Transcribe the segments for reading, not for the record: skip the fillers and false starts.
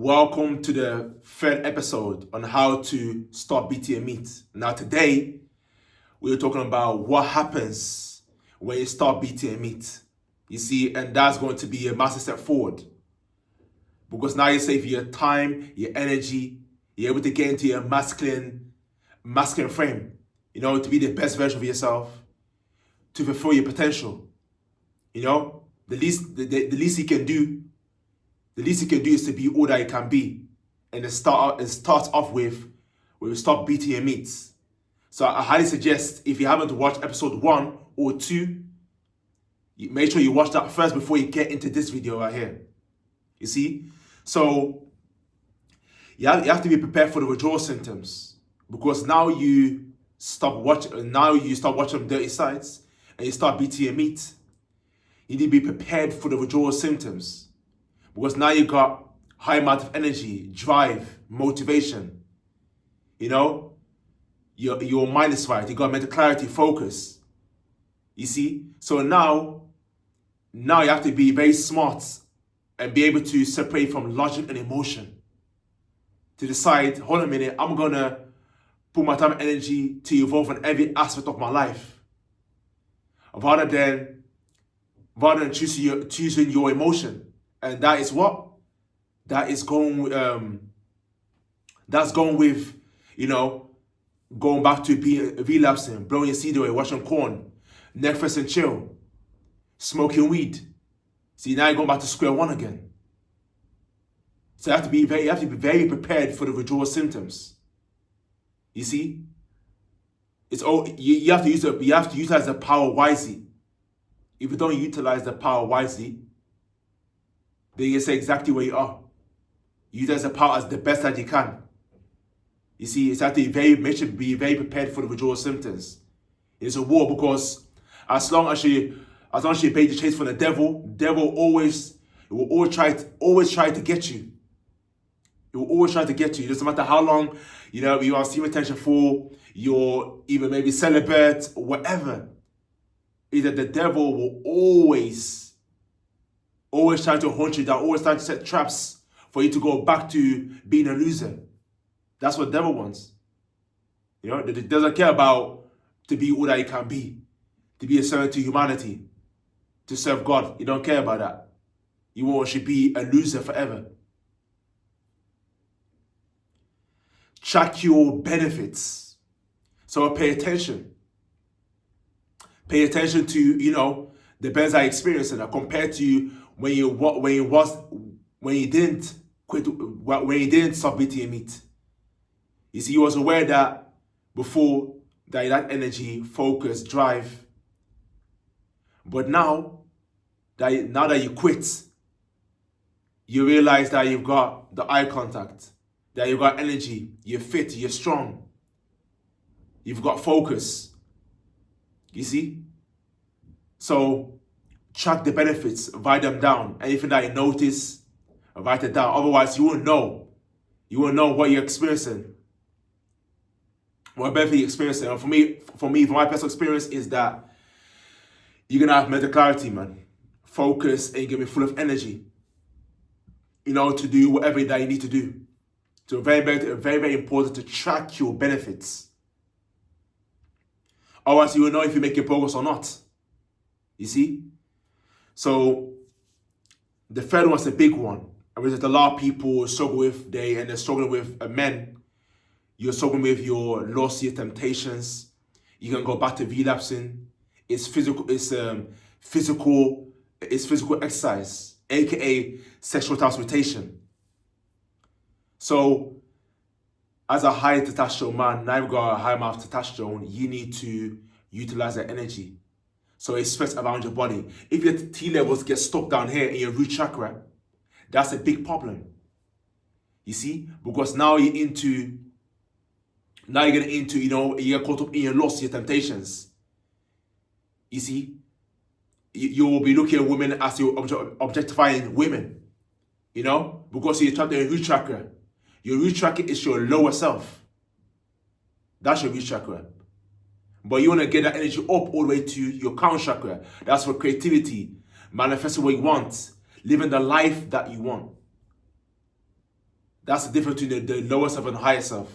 Welcome to the third episode on how to stop beating your meat. Now today, we're talking about what happens when you start beating your meat. You see, and that's going to be a massive step forward. Because now you save your time, your energy, you're able to get into your masculine frame, to be the best version of yourself, to fulfill your potential. The least you can do is to be all that you can be. And it starts off with stop beating your meats. So I highly suggest, if you haven't watched episode 1 or 2, make sure you watch that first before you get into this video right here. You see? So you have to be prepared for the withdrawal symptoms, because now you stop watching dirty sides and you start beating your meat. You need to be prepared for the withdrawal symptoms, because now you got high amount of energy, drive, motivation. Your mind is right. You got mental clarity, focus. You see? So now you have to be very smart and be able to separate from logic and emotion. To decide, hold on a minute, I'm gonna put my time and energy to evolve in every aspect of my life, rather than choosing your emotion. And that is what? That's going with, going back to relapsing, blowing your seed away, watching corn, Netflix and chill, smoking weed. See, now you're going back to square one again. So you have to be very prepared for the withdrawal symptoms. You see? You have to utilize the power wisely. If you don't utilize the power wisely, then you say exactly where you are. You utilize the power as the best that you can. You see, it's have to be very prepared for the withdrawal symptoms. It's a war, because as long as you bait the chase from the devil will always try to get you. It will always try to get you. It doesn't matter how long you are seeing attention for, you're even maybe celibate, whatever. Either the devil will always try to haunt you down, always try to set traps for you to go back to being a loser. That's what the devil wants. It doesn't care about to be all that you can be, to be a servant to humanity, to serve God. You don't care about that. You want to be a loser forever. Track your benefits. So pay attention. Pay attention to, the benefits I experienced and compared to when you didn't stop beating your meat. You see, you was aware that before that you had energy, focus, drive. But now that you quit, you realize that you've got the eye contact, that you've got energy, you're fit, you're strong, you've got focus. You see? So track the benefits, write them down. Anything that you notice, write it down. Otherwise, you won't know. You won't know what you're experiencing, what benefit you're experiencing. And for my personal experience is that you're gonna have mental clarity, man, focus, and you're gonna be full of energy. To do whatever that you need to do. So very, very important to track your benefits. Otherwise, you will know if you're making progress or not. You see? So the third one's a big one. Which a lot of people struggle with. They're struggling with men. You're struggling with your loss, your temptations. You can go back to relapsing. It's physical exercise, aka sexual transmutation. So as a high testosterone man, now you've got a high amount of testosterone, you need to utilize that energy. So it spreads around your body. If your T levels get stuck down here in your root chakra, that's a big problem. You see? Because now you're getting into, you get caught up in your loss, your temptations. You see? You will be looking at women as you're objectifying women. Because you're trapped in your root chakra. Your root chakra is your lower self. That's your root chakra. But you want to get that energy up all the way to your crown chakra. That's for creativity, manifesting what you want, living the life that you want. That's the difference between the lower self and the higher self.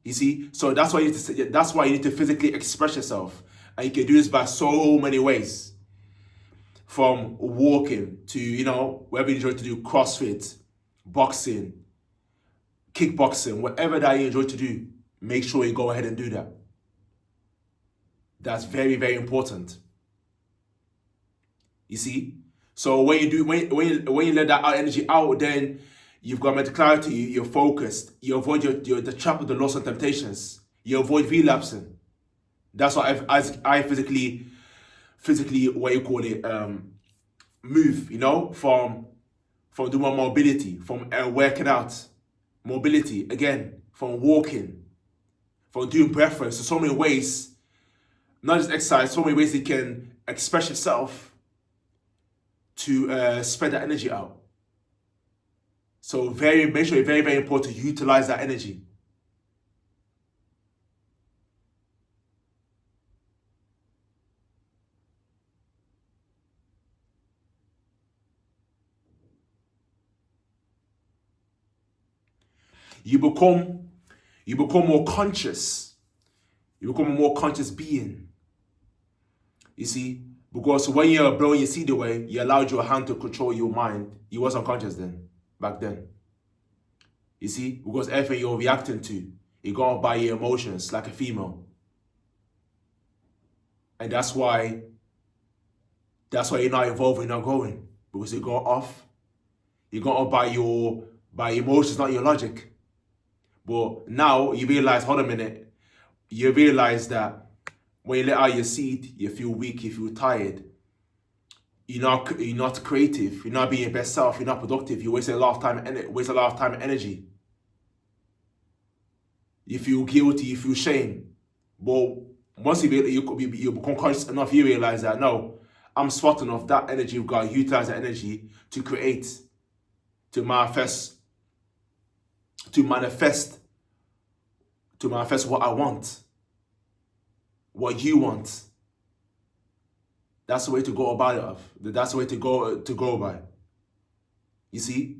You see? So that's why you need to physically express yourself. And you can do this by so many ways. From walking to, whatever you enjoy to do, CrossFit, boxing, kickboxing, whatever that you enjoy to do, make sure you go ahead and do that. That's very, very important. You see? So when you let that energy out, then you've got mental clarity, you're focused, you avoid the trap of the lust and temptations, you avoid relapsing. That's why I physically move, from doing mobility, from working out, mobility again, from walking, from doing breathwork. So many ways, not just exercise, so many ways you can express yourself to spread that energy out. So make sure it's very, very important to utilize that energy. You become more conscious. You become a more conscious being. You see, because when you're blowing your seed away, you allowed your hand to control your mind. You wasn't conscious back then. You see, because everything you're reacting to, you go off by your emotions like a female. And that's why you're not evolving, you're not growing. Because you go off by your emotions, not your logic. But now you realize, hold a minute, you realize that when you let out your seed, you feel weak, you feel tired. You're not creative, you're not being your best self, you're not productive, you waste a lot of time and energy. You feel guilty, you feel shame. But once you become conscious enough, you realize that, no, I'm smart enough, that energy, we've got to utilize that energy to create, to manifest what I want, what you want. That's the way to go about it. That's the way to go by. You see,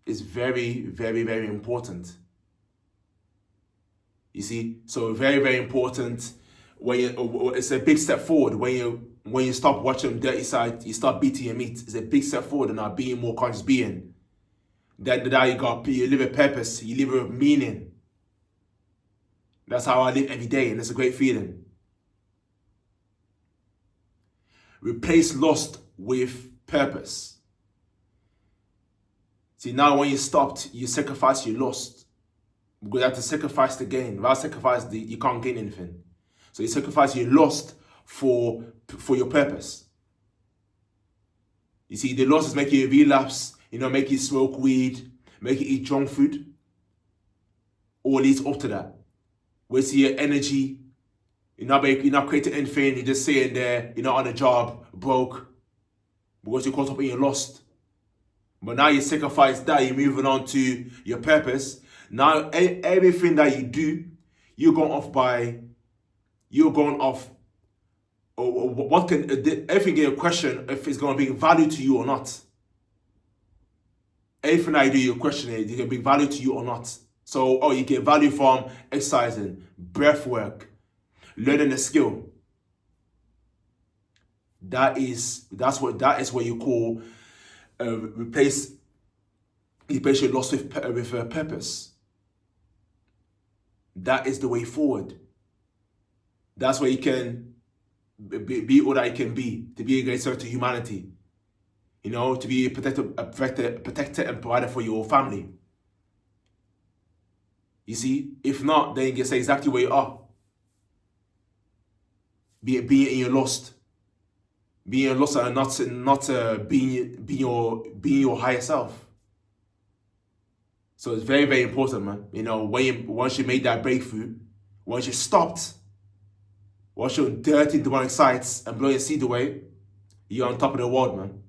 it's very, very, very important. You see, so very, very important. It's a big step forward when you stop watching dirty side, you start beating your meat. It's a big step forward in now being more conscious being. Then you live a purpose, you live a meaning. That's how I live every day, and it's a great feeling. Replace lust with purpose. See, now when you stopped, you sacrifice your lust. Because you have to sacrifice the gain. Without sacrifice, you can't gain anything. So you sacrifice your lust for your purpose. You see, the lust is making you relapse, make you smoke weed, make you eat junk food. All leads up to that. Waste your energy. You're not creating anything. You're just sitting there. You're not on a job, broke, because you're caught up in your lust. But now you sacrifice that. You're moving on to your purpose. Now everything that you do, you're going off. What can everything get a question if it's going to bring value to you or not? Everything that you do, you're questioning it. You can bring value to you or not. So, you get value from exercising, breath work, learning a skill. That is what you call replace your loss with a purpose. That is the way forward. That's where you can be all that you can be, to be a great servant to humanity. To be a protector and provider for your family. You see, if not, then you can say exactly where you are. Being in your lust. Being your lust and not being your higher self. So it's very, very important, man. Once you made that breakthrough, once you stopped, once you're dirty demonic sites and blowing your seed away, you're on top of the world, man.